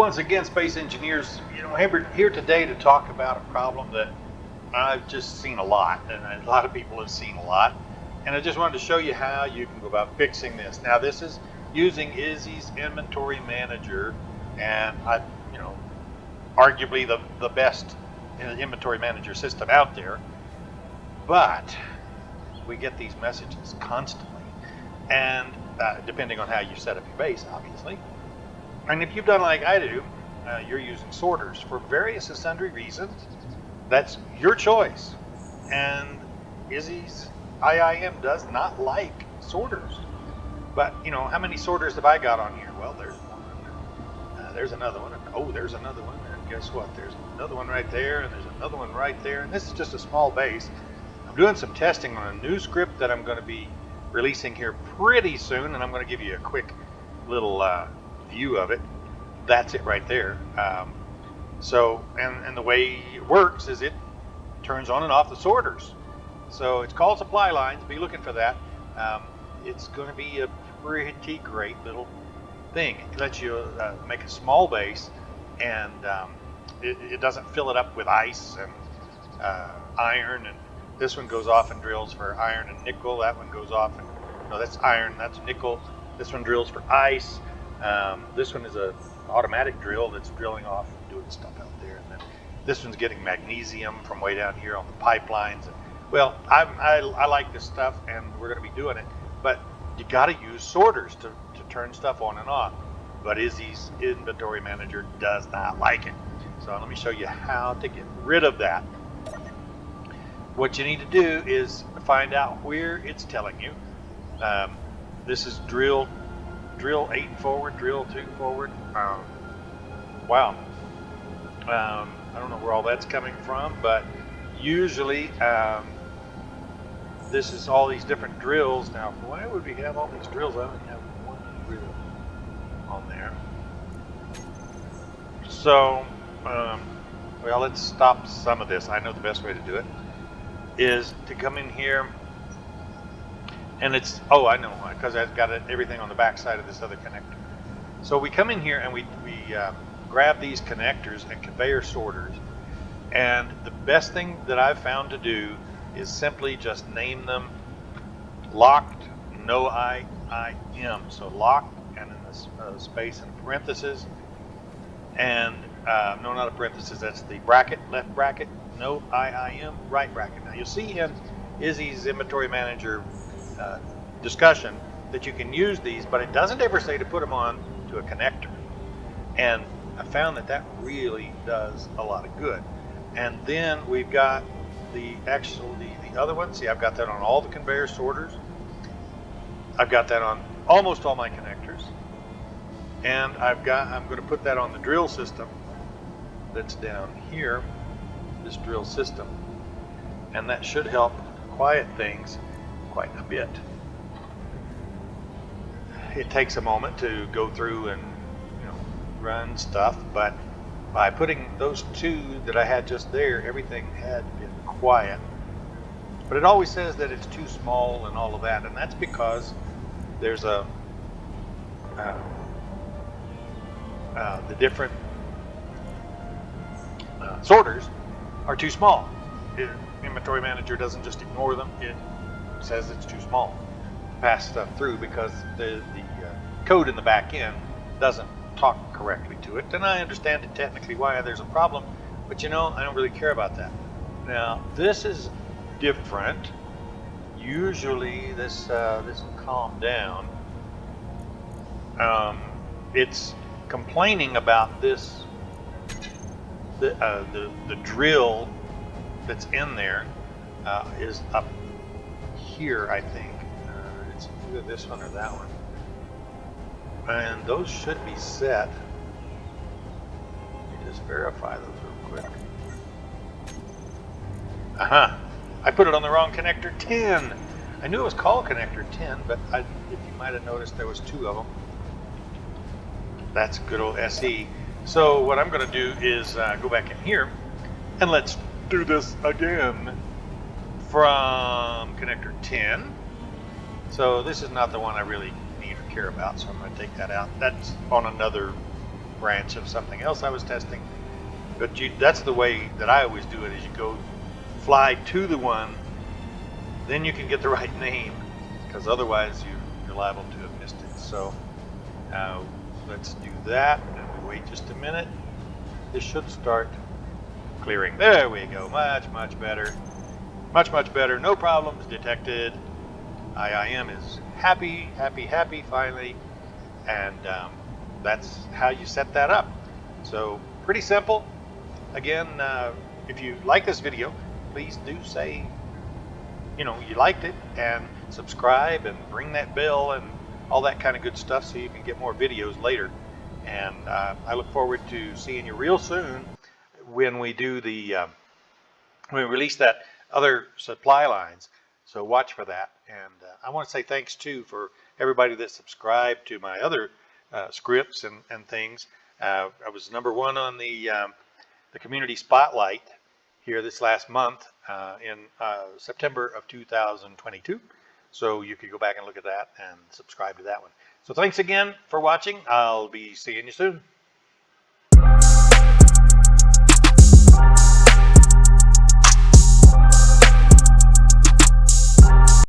once again, space engineers, here today to talk about a problem that I've just seen a lot, and a lot of people have seen a lot. And I just wanted to show you how you can go about fixing this. Now, this is using Izzy's Inventory Manager, and arguably the best inventory manager system out there. But we get these messages constantly, and depending on how you set up your base, obviously. And if you've done like I do, you're using sorters for various and sundry reasons. That's your choice. And Izzy's IIM does not like sorters. But, how many sorters have I got on here? Well, there's one. There's another one. Oh, there's another one. And guess what? There's another one right there, and there's another one right there. And this is just a small base. I'm doing some testing on a new script that I'm going to be releasing here pretty soon, and I'm going to give you a quick little view of it. That's it right there. And the way it works is it turns on and off the sorters. So it's called supply lines. Be looking for that. It's going to be a pretty great little thing. It lets you make a small base, and it doesn't fill it up with ice and iron. And this one goes off and drills for iron and nickel. That one goes off and that's iron. That's nickel. This one drills for ice. This one is a automatic drill that's drilling off and doing stuff out there, and then this one's getting magnesium from way down here on the pipelines. And, well, I like this stuff, and we're going to be doing it, but you got to use sorters to turn stuff on and off. But Izzy's Inventory Manager does not like it. So let me show you how to get rid of that. What you need to do is find out where it's telling you. This is drill 8 forward, drill 2 forward. Wow. I don't know where all that's coming from, but usually this is all these different drills. Now, why would we have all these drills? I only have one drill on there. So, well, let's stop some of this. I know the best way to do it is to come in here, and it's, I know why, because I've got everything on the back side of this other connector. So we come in here and we grab these connectors and conveyor sorters, and the best thing that I've found to do is simply just name them locked, no IIM. So locked, and in this space and parentheses, and no, not a parenthesis, that's the bracket, left bracket, no IIM, right bracket. Now you'll see in Izzy's Inventory Manager discussion that you can use these, but it doesn't ever say to put them on to a connector. And I found that really does a lot of good. And then we've got the other one. See, I've got that on all the conveyor sorters. I've got that on almost all my connectors. And I'm going to put that on the drill system that's down here, this drill system. And that should help quiet things quite a bit. It takes a moment to go through and run stuff, but by putting those two that I had just there, everything had been quiet. But it always says that it's too small and all of that, and that's because there's the different sorters are too small. Inventory Manager doesn't just ignore them, it says it's too small to pass stuff through because the code in the back end doesn't talk correctly to it. And I understand it technically why there's a problem, but I don't really care about that. Now this is different. Usually this will calm down. It's complaining about this the drill that's in there is up here, I think. It's either this one or that one. And those should be set. Let me just verify those real quick. I put it on the wrong connector 10. I knew it was called connector 10, but if you might have noticed, there was 2 of them. That's good old SE. So what I'm going to do is go back in here, and let's do this again from connector 10. So this is not the one I really need or care about, so I'm going to take that out. That's on another branch of something else I was testing. But that's the way that I always do it, is you go fly to the one, then you can get the right name, because otherwise you're liable to have missed it. So let's do that, and we wait just a minute. This should start clearing. There we go. Much better. Much better. No problems detected. IIM is happy finally. And that's how you set that up. So pretty simple. Again, if you like this video, please do say, you liked it, and subscribe and ring that bell and all that kind of good stuff so you can get more videos later. And I look forward to seeing you real soon when we do when we release that other supply lines. So watch for that. And I want to say thanks too for everybody that subscribed to my other scripts and things. I was #1 on the community spotlight here this last month in September of 2022. So you could go back and look at that and subscribe to that one. So thanks again for watching. I'll be seeing you soon.